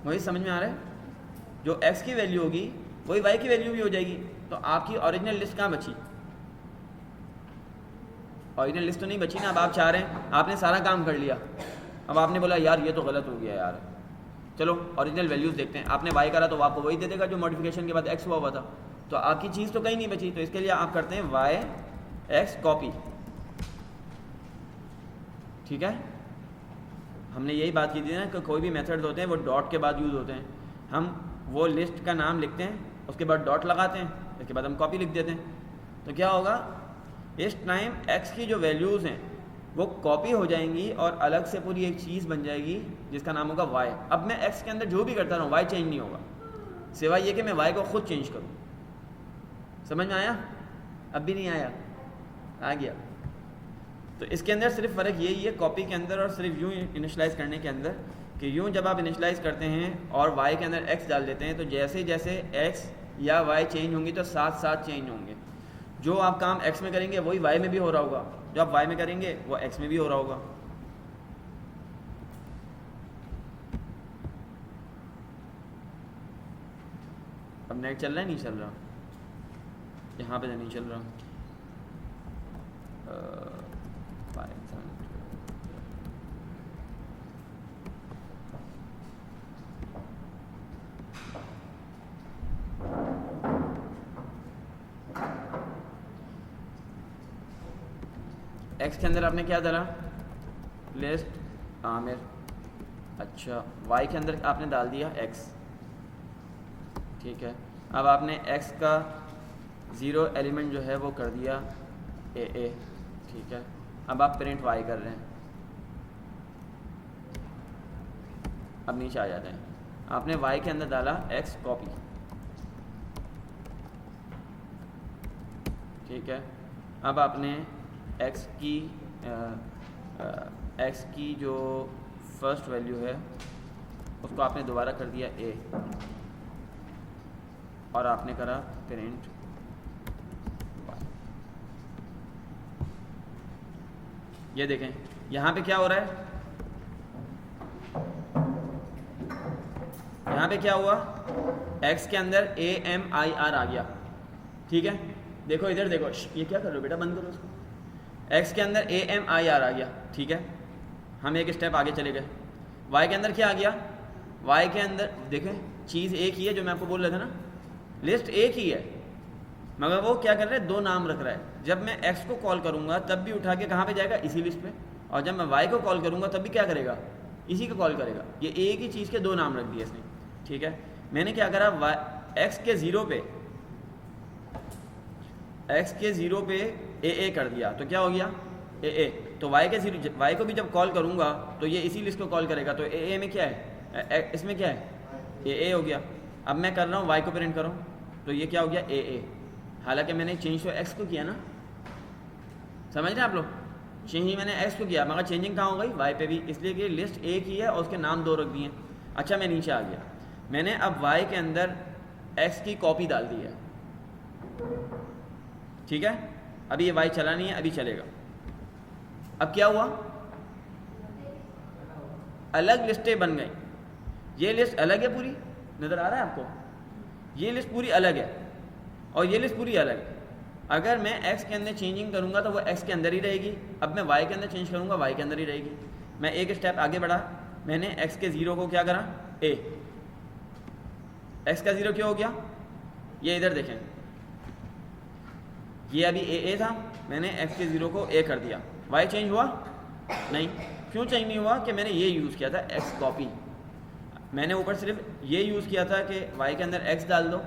वही समझ में आ रहा है? जो x की वैल्यू होगी वही y की वैल्यू भी हो जाएगी। तो आपकी ओरिजिनल लिस्ट कहाँ बची? ओरिजिनल लिस्ट तो नहीं बची ना। अब आप चाह रहे हैं, आपने सारा काम कर लिया, अब आपने बोला यार ये तो गलत हो गया यार, चलो ओरिजिनल वैल्यूज़ देखते हैं। आपने y करा तो वो आपको वही दे देगा जो मॉडिफिकेशन के बाद x हुआ था, तो आपकी चीज़ तो कहीं नहीं बची। तो इसके लिए आप करते हैं y x कॉपी। ठीक है, हमने यही बात की थी ना कि कोई भी मेथड्स होते हैं वो डॉट के बाद यूज़ होते हैं। हम वो लिस्ट का नाम लिखते हैं, उसके बाद डॉट लगाते हैं, इसके बाद हम कॉपी लिख देते हैं। तो क्या होगा, इस टाइम x की जो वैल्यूज़ हैं वो कॉपी हो जाएंगी और अलग से पूरी एक चीज़ बन जाएगी जिसका नाम होगा y। अब मैं x के अंदर जो भी करता रहूँ y चेंज नहीं होगा, सिवाय ये कि मैं y को खुद चेंज करूँ। समझ में आया? अब भी नहीं आया? आ गया। तो इसके अंदर सिर्फ फ़र्क यही है कॉपी के अंदर और सिर्फ यूँ इनिशलाइज़ करने के अंदर, कि यूँ जब आप इनिशलाइज़ करते हैं और y के अंदर x डाल देते हैं, तो जैसे जैसे x या y चेंज होंगी तो साथ साथ चेंज होंगे। जो आप काम x में करेंगे वही y में भी हो रहा होगा, जो आप y में करेंगे वो x में भी हो रहा होगा। अब नेट चल रहा है नहीं चल रहा? यहाँ पे तो नहीं चल रहा। एक्स के अंदर आपने क्या डाला? लिस्ट आमिर। अच्छा, वाई के अंदर आपने डाल दिया एक्स। ठीक है, अब आपने एक्स का 0 एलिमेंट जो है वो कर दिया ए। ठीक है, अब आप प्रिंट वाई कर रहे हैं। अब नीचे आ जाते हैं, आपने वाई के अंदर डाला एक्स कॉपी। ठीक है, अब आपने एक्स की जो फर्स्ट वैल्यू है उसको आपने दोबारा कर दिया ए, और आपने करा प्रिंट वाई। ये देखें यहाँ पे क्या हो रहा है, यहाँ पे क्या हुआ, x के अंदर AMIR आ गया। ठीक है, देखो इधर देखो, ये क्या कर रहे हो बेटा, बंद करो उसको। x के अंदर AMIR आ गया। ठीक है, हम एक स्टेप आगे चले गए। y के अंदर क्या आ गया, y के अंदर देखें चीज़ एक ही है, जो मैं आपको बोल रहा था ना, लिस्ट एक ही है, मगर वो क्या कर रहा है, 2 नाम रख रहा है। जब मैं x को कॉल करूँगा तब भी उठा के कहाँ पे जाएगा, इसी लिस्ट पे, और जब मैं y को कॉल करूँगा तब भी क्या करेगा, इसी को कॉल करेगा। ये एक ही चीज़ के 2 नाम रख दिए इसने। ठीक है, मैंने क्या करा, x के 0 पे ए कर दिया, तो क्या हो गया ए। तो y को भी जब कॉल करूँगा तो ये इसी लिस्ट को कॉल करेगा, तो ए में क्या है, इसमें क्या है, ए हो गया। अब मैं कर रहा हूँ y को प्रिंट करूँ, तो ये क्या हो गया ए। हालांकि मैंने चेंज तो x को किया ना, समझ रहे हैं आप लोग, चेंज मैंने x को किया, मगर चेंजिंग कहाँ हो गई, y पे भी, इसलिए कि लिस्ट एक ही है और उसके नाम 2 रख दिए। अच्छा, मैं नीचे आ गया, मैंने अब y के अंदर x की कॉपी डाल दी है। ठीक है, अभी ये y चला नहीं है, अभी चलेगा। अब क्या हुआ, अलग लिस्टें बन गई। ये लिस्ट अलग है, पूरी नज़र आ रहा है आपको, ये लिस्ट पूरी अलग है और ये लिस्ट पूरी अलग है। अगर मैं x के अंदर चेंजिंग करूँगा तो वो x के अंदर ही रहेगी, अब मैं y के अंदर चेंज करूँगा y के अंदर ही रहेगी। मैं एक स्टेप आगे बढ़ा, मैंने x के 0 को क्या करा, a, x का 0 क्या हो गया, ये इधर देखें, ये अभी a था, मैंने x के 0 को a कर दिया, y चेंज हुआ नहीं। क्यों चेंज नहीं हुआ कि मैंने ये यूज़ किया था x कॉपी, मैंने ऊपर सिर्फ ये यूज़ किया था कि y के अंदर x डाल दो,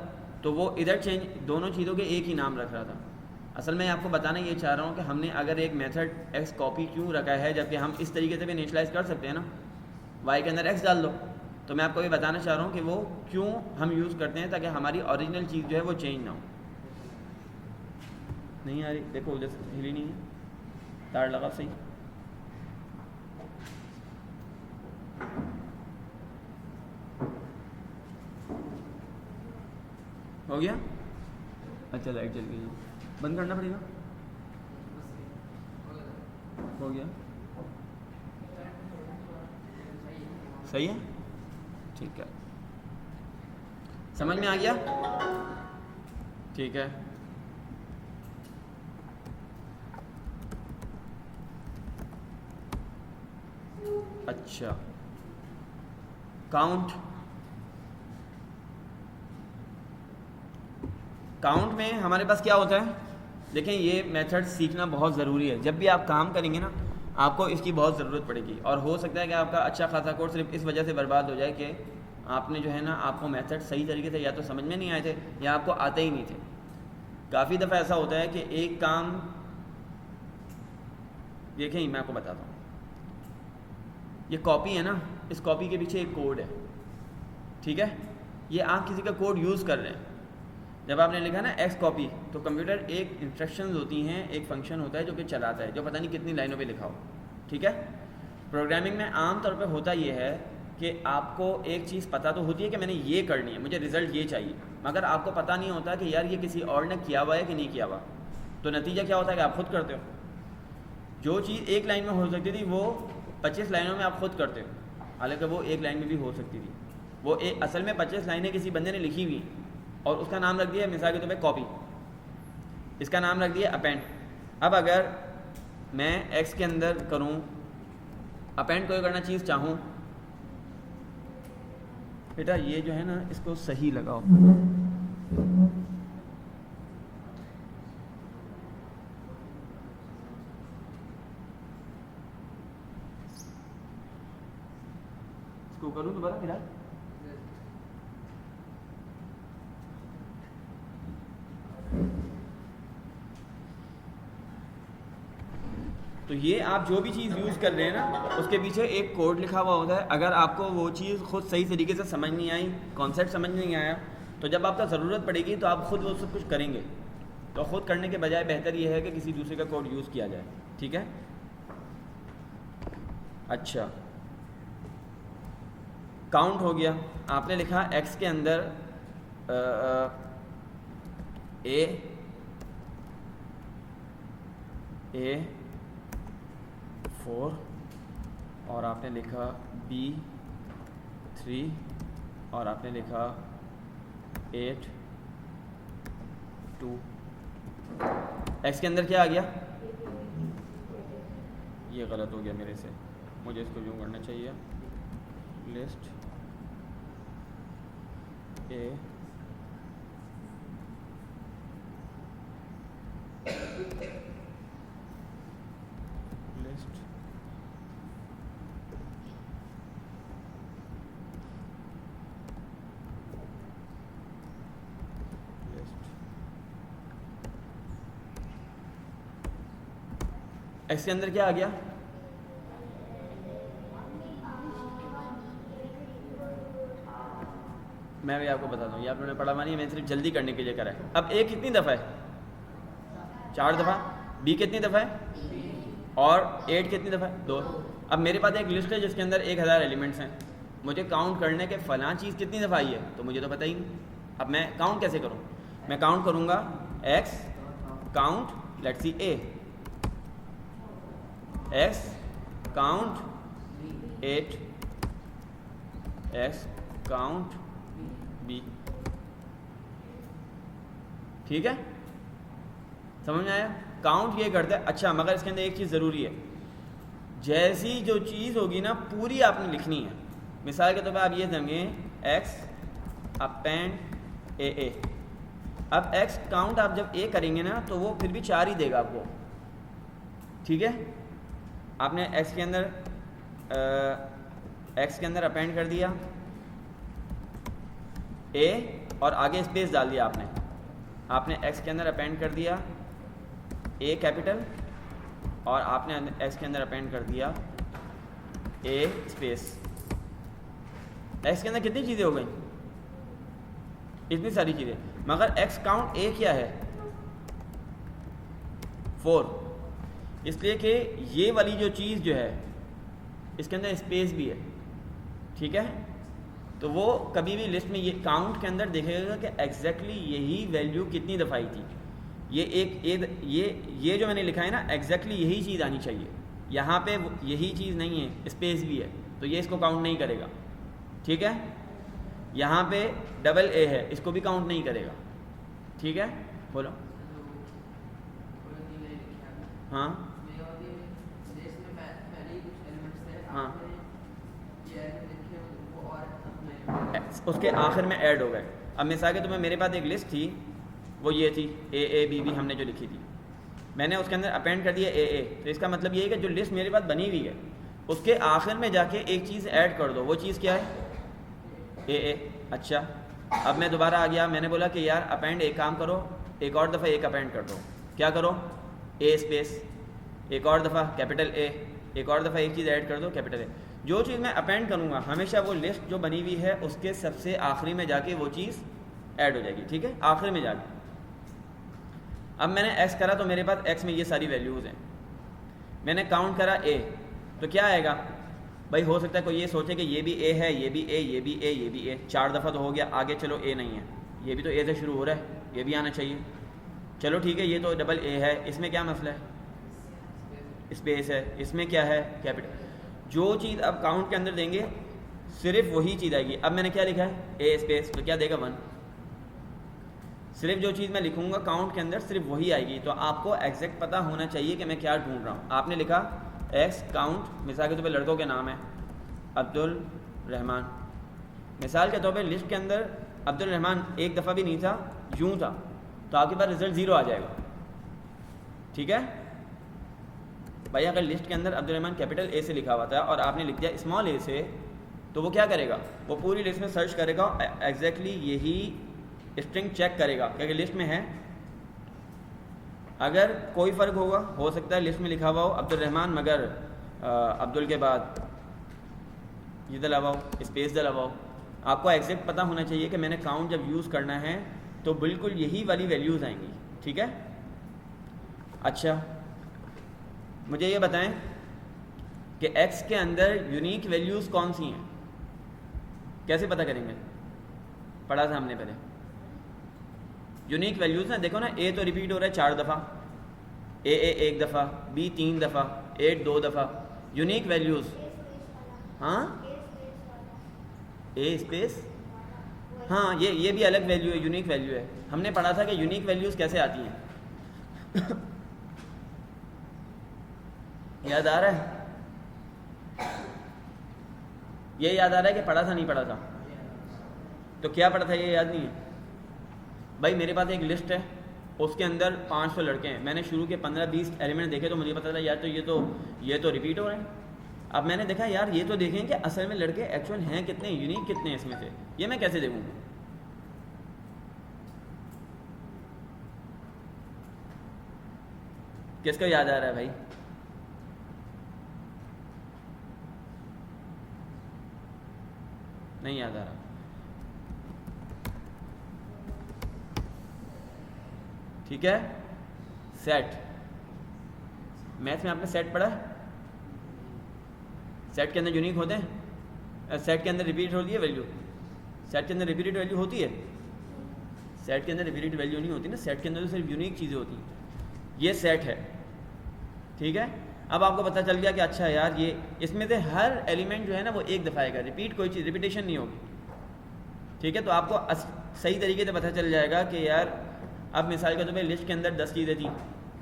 तो वो इधर चेंज, दोनों चीज़ों के एक ही नाम रख रहा था। असल में आपको बताना ये चाह रहा हूँ कि हमने अगर एक मेथड x कॉपी क्यों रखा है, जबकि हम इस तरीके से भी इनिशियलाइज कर सकते हैं ना, y के अंदर x डाल दो। तो मैं आपको ये बताना चाह रहा हूँ कि वो क्यों हम यूज़ करते हैं, ताकि हमारी ओरिजिनल चीज़ जो है वो चेंज ना हो। नहीं आ रही, देखो उधर से हिली नहीं है, तार लगा सही। हो गया, अच्छा लाइट चल गई, बंद करना पड़ेगा। हो गया, सही है, ठीक है, समझ में आ गया, ठीक है। अच्छा, काउंट, काउंट में हमारे पास क्या होता है, देखें ये मेथड सीखना बहुत ज़रूरी है। जब भी आप काम करेंगे ना, आपको इसकी बहुत ज़रूरत पड़ेगी, और हो सकता है कि आपका अच्छा खासा कोर्स सिर्फ इस वजह से बर्बाद हो जाए कि आपने जो है ना, आपको मेथड सही तरीके से या तो समझ में नहीं आए थे या आपको आते ही नहीं थे। काफ़ी दफ़ा ऐसा होता है कि एक काम, देखें मैं आपको बताता हूँ, ये कॉपी है ना, इस कॉपी के पीछे एक कोड है, ठीक है, ये आप किसी का कोड यूज़ कर रहे हैं। जब आपने लिखा ना x कॉपी, तो कंप्यूटर एक इंस्ट्रक्शंस होती हैं, एक फंक्शन होता है जो कि चलाता है, जो पता नहीं कितनी लाइनों पे लिखा हो, ठीक है। प्रोग्रामिंग में आम तौर पे होता ये है कि आपको एक चीज़ पता तो होती है कि मैंने ये करनी है, मुझे रिज़ल्ट ये चाहिए, मगर आपको पता नहीं होता कि यार ये किसी और ने किया हुआ है कि नहीं किया हुआ। तो नतीजा क्या होता है कि आप खुद करते हो। जो चीज़ एक लाइन में हो सकती थी वो 25 लाइनों में आप खुद करते हो, हालांकि वो एक लाइन में भी हो सकती थी। वो असल में 25 लाइनें किसी बंदे ने लिखी हुई और उसका नाम रख दिया मिसाल के तौर पे कॉपी, इसका नाम रख दिया अपेंड। अब अगर मैं x के अंदर करूं, अपेंड कोई करना चीज़ चाहूं, बेटा ये जो है ना इसको सही लगाओ, इसको करूं दोबारा फिर। तो ये आप जो भी चीज़ यूज़ कर रहे हैं ना, उसके पीछे एक कोड लिखा हुआ होता है। अगर आपको वो चीज़ खुद सही तरीके से समझ नहीं आई, कॉन्सेप्ट समझ नहीं आया, तो जब आपको ज़रूरत पड़ेगी तो आप खुद वो सब कुछ करेंगे। तो ख़ुद करने के बजाय बेहतर ये है कि किसी दूसरे का कोड यूज़ किया जाए, ठीक है। अच्छा, काउंट हो गया, आपने लिखा x के अंदर a 4 और आपने लिखा b 3 और आपने लिखा 8 2। x के अंदर क्या आ गया, ये गलत हो गया मेरे से, मुझे इसको यूँ करना चाहिए, लिस्ट a लिस्ट x के अंदर क्या आ गया, मैं भी आपको बताता हूँ, ये आप लोगों ने पढ़ा मानी, मैंने सिर्फ जल्दी करने के लिए करा है। अब a कितनी दफ़ा है, 4 दफ़ा, b कितनी दफ़ा है और 8 कितनी दफ़ा है, 2। अब मेरे पास एक लिस्ट है जिसके अंदर 1000 एलिमेंट्स हैं, मुझे काउंट करने के फ़लाँ चीज़ कितनी दफ़ा आई है तो मुझे तो पता ही नहीं। अब मैं काउंट कैसे करूँ, मैं काउंट करूँगा x count let's see A, X count 8, X count B. ठीक है, समझ में आया? काउंट ये करता है। अच्छा, मगर इसके अंदर एक चीज़ ज़रूरी है, जैसी जो चीज़ होगी ना पूरी आपने लिखनी है। मिसाल के तौर पर आप ये समझें एक्स अपेंड ए। अब एक्स काउंट आप जब ए करेंगे ना तो वो फिर भी 4 ही देगा आपको। ठीक है, आपने एक्स के अंदर अपेंड कर दिया ए और आगे स्पेस डाल दिया आपने एक्स के अंदर अपेंड कर दिया ए कैपिटल और आपने एक्स के अंदर अपेंड कर दिया ए स्पेस। एक्स के अंदर कितनी चीज़ें हो गई? इतनी सारी चीज़ें, मगर एक्स काउंट ए क्या है? 4, इसलिए कि ये वाली जो चीज़ जो है इसके अंदर स्पेस भी है। ठीक है, तो वो कभी भी लिस्ट में ये काउंट के अंदर देखेगा कि एग्जैक्टली यही वैल्यू कितनी दफ़ा आई थी। ये जो मैंने लिखा है ना, एग्जैक्टली यही चीज़ आनी चाहिए। यहाँ पे यही चीज़ नहीं है, स्पेस भी है, तो ये इसको काउंट नहीं करेगा। ठीक है, यहाँ पे डबल ए है, इसको भी काउंट नहीं करेगा। ठीक है, बोलो। हाँ हाँ, उसके आखिर में ऐड हो गए। अब मिसाल के तुम्हें मेरे पास एक लिस्ट थी, वो ये थी ए बी हमने जो लिखी थी, मैंने उसके अंदर अपेंड कर दिया ए। तो इसका मतलब ये है कि जो लिस्ट मेरे पास बनी हुई है उसके आखिर में जाके एक चीज़ ऐड कर दो। वो चीज़ क्या है? ए। अच्छा, अब मैं दोबारा आ गया, मैंने बोला कि यार अपेंड एक काम करो, एक और दफ़ा एक अपेंड कर दो। क्या करो? ए स्पेस, एक और दफ़ा कैपिटल ए, एक और दफ़ा एक चीज़ ऐड कर दो कैपिटल ए। जो चीज़ मैं अपेंड करूँगा हमेशा वो लिस्ट जो बनी हुई है उसके सबसे आखिरी में जाके वो चीज़ ऐड हो जाएगी। ठीक है, आखिर में जाके। अब मैंने एक्स करा तो मेरे पास एक्स में ये सारी वैल्यूज़ हैं। मैंने काउंट करा ए, तो क्या आएगा भाई? हो सकता है कोई ये सोचे कि ये भी ए है, ये भी ए, ये भी ए, ये भी ए। 4 दफ़ा तो हो गया, आगे चलो ए नहीं है, ये भी तो ए से शुरू हो रहा है, ये भी आना चाहिए। चलो ठीक है, ये तो डबल ए है, इसमें क्या मसला है? स्पेस है। इसमें क्या है? कैपिटल। जो चीज़ अब काउंट के अंदर देंगे सिर्फ वही चीज़ आएगी। अब मैंने क्या लिखा है? ए स्पेस, तो क्या देगा? 1। सिर्फ जो चीज़ मैं लिखूंगा काउंट के अंदर सिर्फ वही आएगी। तो आपको एग्जैक्ट पता होना चाहिए कि मैं क्या ढूंढ रहा हूँ। आपने लिखा एक्स काउंट, मिसाल के तौर पे लड़कों के नाम है अब्दुल रहमान, मिसाल के तौर पे लिस्ट के अंदर अब्दुल रहमान एक दफ़ा भी नहीं था, यूँ था, तो आपके पास रिजल्ट 0 आ जाएगा। ठीक है भाई, अगर लिस्ट के अंदर अब्दुल रहमान कैपिटल ए से लिखा हुआ था और आपने लिख दिया स्मॉल ए से, तो वो क्या करेगा? वो पूरी लिस्ट में सर्च करेगा, एग्जैक्टली यही स्ट्रिंग चेक करेगा क्योंकि लिस्ट में है। अगर कोई फ़र्क होगा, हो सकता है लिस्ट में लिखा हुआ हो अब्दुल रहमान मगर अब्दुल के बाद ये डला हुआ हो, स्पेस डला हुआ हो। आपको एग्जैक्ट पता होना चाहिए कि मैंने काउंट जब यूज़ करना है तो बिल्कुल यही वाली वैल्यूज़ आएंगी। ठीक है, अच्छा मुझे ये बताएं कि एक्स के अंदर यूनिक वैल्यूज़ कौन सी हैं? कैसे पता करेंगे? पढ़ा था हमने पहले। यूनिक वैल्यूज़ ना, देखो ना, ए तो रिपीट हो रहा है 4 दफ़ा, ए एक दफ़ा, बी 3 दफ़ा, 8 2 दफ़ा। यूनिक वैल्यूज़, हाँ ए स्पेस, हाँ ये भी अलग वैल्यू है, यूनिक वैल्यू है। हमने पढ़ा था कि यूनिक वैल्यूज़ कैसे आती हैं। याद आ रहा है? ये याद आ रहा है कि पढ़ा था नहीं पढ़ा था? तो क्या पढ़ा था ये याद नहीं है? भाई मेरे पास एक लिस्ट है, उसके अंदर 500 लड़के हैं। मैंने शुरू के 15-20 एलिमेंट देखे तो मुझे पता था यार तो ये तो रिपीट हो रहे हैं। अब मैंने देखा यार ये तो देखें कि असल में लड़के एक्चुअल हैं कितने, यूनिक कितने हैं इसमें से, ये मैं कैसे देखूँ? किसको याद आ रहा है भाई? नहीं याद आ रहा? ठीक है, सेट। मैथ में आपने सेट पढ़ा है? सेट के अंदर यूनिक होते हैं, सेट के अंदर रिपीट होती है वैल्यू, सेट के अंदर रिपीटेड वैल्यू होती है? सेट के अंदर रिपीटेड वैल्यू नहीं होती ना, सेट के अंदर तो सिर्फ यूनिक चीज़ें होती हैं। ये सेट है, ठीक है। अब आपको पता चल गया कि अच्छा यार ये इसमें से हर एलिमेंट जो है ना वो एक दफ़ा आएगा, रिपीट कोई चीज़ रिपीटेशन नहीं होगी, ठीक है। तो आपको सही तरीके से पता चल जाएगा कि यार अब मिसाल के तौर पे लिस्ट के अंदर 10 चीज़ें थी,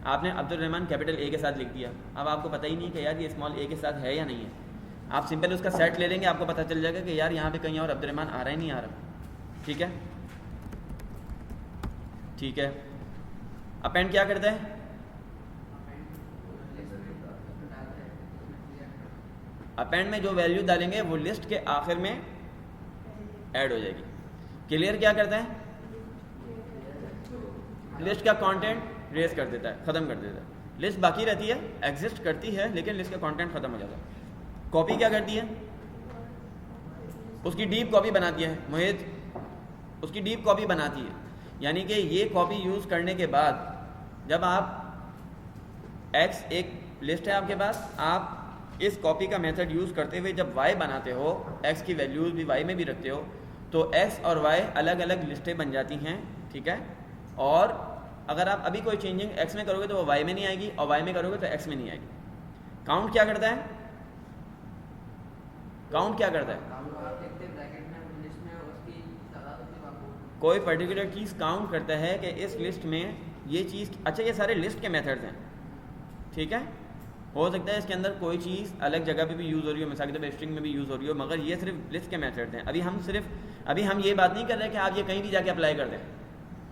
आपने अब्दुल रहमान कैपिटल ए के साथ लिख दिया, अब आपको पता ही नहीं कि यार ये स्मॉल ए के साथ है या नहीं है। आप सिंपल उसका सेट ले लेंगे, आपको पता चल जाएगा कि यार यहाँ पे कहीं और अब्दुल रहमान आ रहा है नहीं आ रहा, ठीक है। ठीक है, अपेंड क्या करता है? अपेंड में जो वैल्यू डालेंगे वो लिस्ट के आखिर में ऐड हो जाएगी। क्लियर क्या करता है? लिस्ट का कंटेंट रेस कर देता है, ख़त्म कर देता है। लिस्ट बाकी रहती है, एग्जिस्ट करती है, लेकिन लिस्ट का कंटेंट ख़त्म हो जाता है। कॉपी क्या करती है? उसकी डीप कॉपी बनाती है। मोहित, उसकी डीप कॉपी बनाती है, यानी कि ये कॉपी यूज़ करने के बाद जब आप एक्स एक लिस्ट है आपके पास, आप इस कॉपी का मेथड यूज़ करते हुए जब वाई बनाते हो, एक्स की वैल्यूज़ भी वाई में भी रखते हो, तो एक्स और वाई अलग अलग लिस्टें बन जाती हैं, ठीक है। और अगर आप अभी कोई चेंजिंग एक्स में करोगे तो वो वाई में नहीं आएगी, और वाई में करोगे तो एक्स में नहीं आएगी। काउंट क्या करता है? काउंट क्या करता है? कोई पर्टिकुलर चीज़ काउंट करता है कि इस लिस्ट में ये चीज़, अच्छा ये सारे लिस्ट के मेथड्स हैं, ठीक है। हो सकता है इसके अंदर कोई चीज़ अलग जगह पे भी यूज़ हो रही हो, मिसाल के तौर पर स्ट्रिंग में भी यूज़ हो रही हो, मगर ये सिर्फ लिस्ट के मेथड्स हैं। अभी हम ये बात नहीं कर रहे कि आप ये कहीं भी जाके अप्लाई कर दें,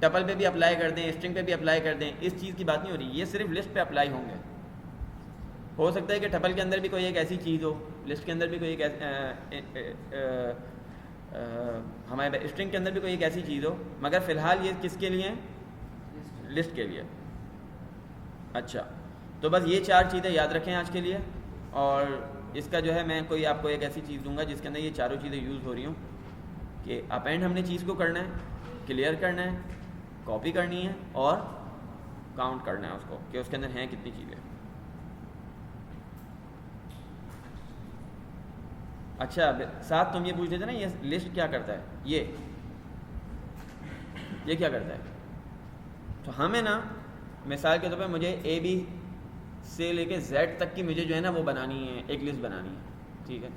टपल पे भी अप्लाई कर दें, स्ट्रिंग पे भी अप्लाई कर दें, इस चीज़ की बात नहीं हो रही, ये सिर्फ लिस्ट पे अप्लाई होंगे। हो सकता है कि टपल के अंदर भी कोई एक ऐसी चीज़ हो, लिस्ट के अंदर भी कोई एक हमारे स्ट्रिंग के अंदर भी कोई एक ऐसी चीज़ हो, मगर फ़िलहाल ये किसके लिए? लिस्ट के लिए। अच्छा, तो बस ये 4 चीज़ें याद रखें आज के लिए, और इसका जो है मैं कोई आपको एक ऐसी चीज़ दूंगा जिसके अंदर ये चारों चीज़ें यूज़ हो रही हों, कि अपेंड हमने चीज़ को करना है, क्लियर करना है, कॉपी करनी है, और काउंट करना है उसको कि उसके अंदर हैं कितनी चीज़ें। अच्छा, साथ तुम ये पूछ रहे थे ना ये लिस्ट क्या करता है, ये क्या करता है? तो हमें ना मिसाल के तौर पे मुझे ए बी से लेके जेड तक की मुझे जो है ना वो बनानी है, एक लिस्ट बनानी है, ठीक है।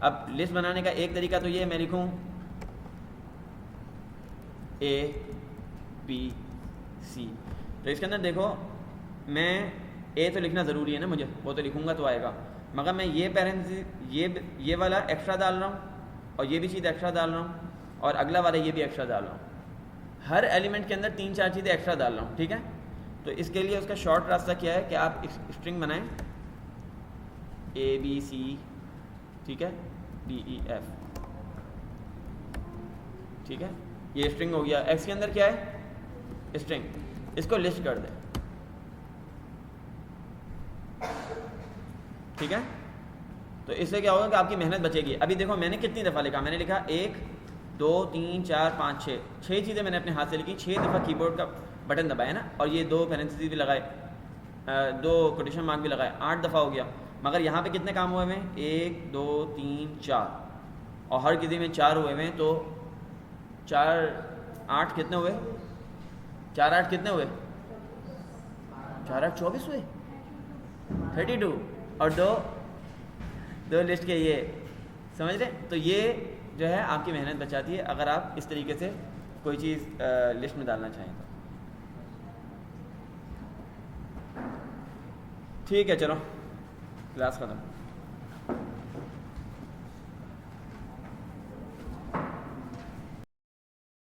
अब लिस्ट बनाने का एक तरीका तो ये मैं लिखूं ए बी सी, तो इसके अंदर देखो मैं ए तो लिखना ज़रूरी है ना मुझे, वो तो लिखूंगा तो आएगा, मगर मैं ये पेरेंथेसिस ये वाला एक्स्ट्रा डाल रहा हूँ, और ये भी चीज़ एक्स्ट्रा डाल रहा हूँ, और अगला वाला ये भी एक्स्ट्रा डाल रहा हूँ। हर एलिमेंट के अंदर 3-4 चीज़ें एक्स्ट्रा डाल रहा हूँ, ठीक है। तो इसके लिए उसका शॉर्ट रास्ता क्या है कि आप स्ट्रिंग बनाएं ए बी सी, ठीक है, डी ई एफ, ठीक है, ये स्ट्रिंग हो गया। एक्स के अंदर क्या है? स्ट्रिंग, इसको लिस्ट कर दें, ठीक है। तो इससे क्या होगा कि आपकी मेहनत बचेगी। अभी देखो मैंने कितनी दफ़ा लिखा, मैंने लिखा 1 2 3 4 5 6 चीज़ें मैंने अपने हाथ से लिखी, 6 दफ़ा कीबोर्ड का बटन दबाया ना, और ये 2 पैरेंथेसिस भी लगाए, 2 कोटेशन मार्क भी लगाए, 8 दफ़ा हो गया। मगर यहाँ पे कितने काम हुए हैं? 1 2 3 4, और हर किसी में 4 हुए हैं, तो 4 8 कितने हुए? 4 8 कितने हुए? 4 8 24 हुए, 32, और दो लिस्ट के ये, समझ रहे? तो ये जो है आपकी मेहनत बचाती है अगर आप इस तरीके से कोई चीज़ लिस्ट में डालना चाहें तो। ठीक है, चलो क्लास ख़त्म।